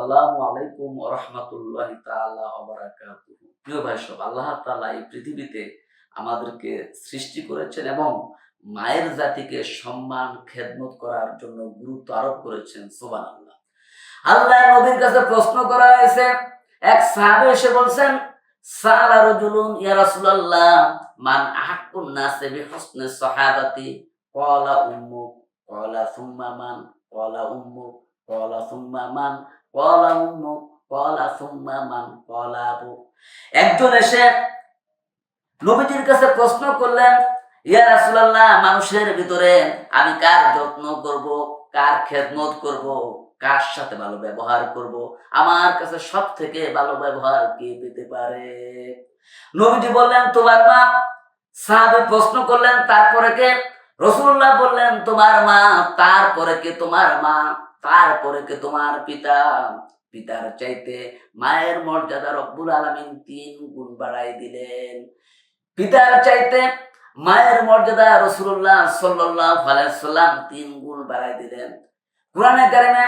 আসসালামু আলাইকুম ওয়া রাহমাতুল্লাহি তাআলা ওয়া বারাকাতুহু। প্রিয় ভাই সব, আল্লাহ তাআলা এই পৃথিবীতে আমাদেরকে সৃষ্টি করেছেন এবং মায়ের জাতিকে সম্মান খেদমত করার জন্য গুরুত্ব আরোপ করেছেন। সুবহানাল্লাহ। আল্লাহর নবীর কাছে প্রশ্ন করা হয়েছে। এক সাহাবী এসে বলছেন, সাআলা রাজুলুন ইয়া রাসূলুল্লাহ মান আহাক্কুন নাসি বিহুসনি সাহাবাতি? ক্বালা উম্মুক। ক্বালা সুম্মা মান? ক্বালা উম্মুক। ক্বালা সুম্মা মান? ক্বালা উম্মুক। ক্বালা সুম্মা মান? ক্বালা আবুক। একজন এসে নবীজির কাছে প্রশ্ন করলেন, ইয়া রাসূলুল্লাহ, মানুষের ভিতরে আমি কার যত্ন করব, কার খেদমত করব, কার সাথে ভালো ব্যবহার করব? আমার কাছে সবথেকে ভালো ব্যবহার কে পেতে পারে? নবীজি বললেন, তোমার মা। সাহাবী প্রশ্ন করলেন, তারপরে কে? রাসূলুল্লাহ বললেন, তোমার মা। তারপরে কে? তোমার মা। তারপরে কে? তোমার পিতা। পিতার চাইতে মায়ের মর্যাদা রব্বুল আলামিন ৩ গুণ বাড়াই দিলেন। পিতার চাইতে মায়ের মর্যাদা রাসূলুল্লাহ সাল্লাল্লাহু আলাইহি ওয়াসাল্লাম ৩ গুণ বাড়াই দিলেন। কুরআনে কারিমে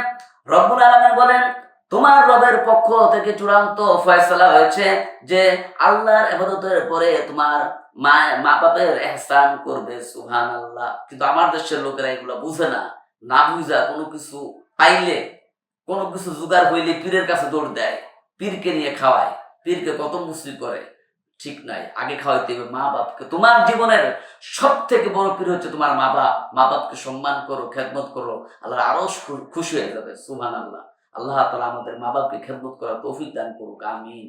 রব্বুল আলামিন বলেন, তোমার রবের পক্ষ থেকে চূড়ান্ত ফয়সালা হয়েছে যে আল্লাহর ইবাদতের পরে তোমার মা বাপের ইহসান করবে। সুবহানাল্লাহ। কিন্তু আমার দেশের লোকেরা এগুলো বুঝে না। না বুঝা কোনো কিছু পাইলে, কোনো কিছু জোগাড় হইলে পীরের কাছে দৌড় দেয়, পীরকে নিয়ে খাওয়ায়, পীরকে কত মুসরি করে। ঠিক নাই, আগে খাওয়াইতে হবে মা বাপকে। তোমার জীবনের সব থেকে বড় পীর হচ্ছে তোমার মা বাপ। মা বাপকে সম্মান করো, খেদমত করো, আল্লাহ আরো খুশি হয়ে যাবে। সুবহানাল্লাহ। আল্লাহ তাআলা আমাদের মা বাপকে খেদমত করার তৌফিক দান করুক। আমিন।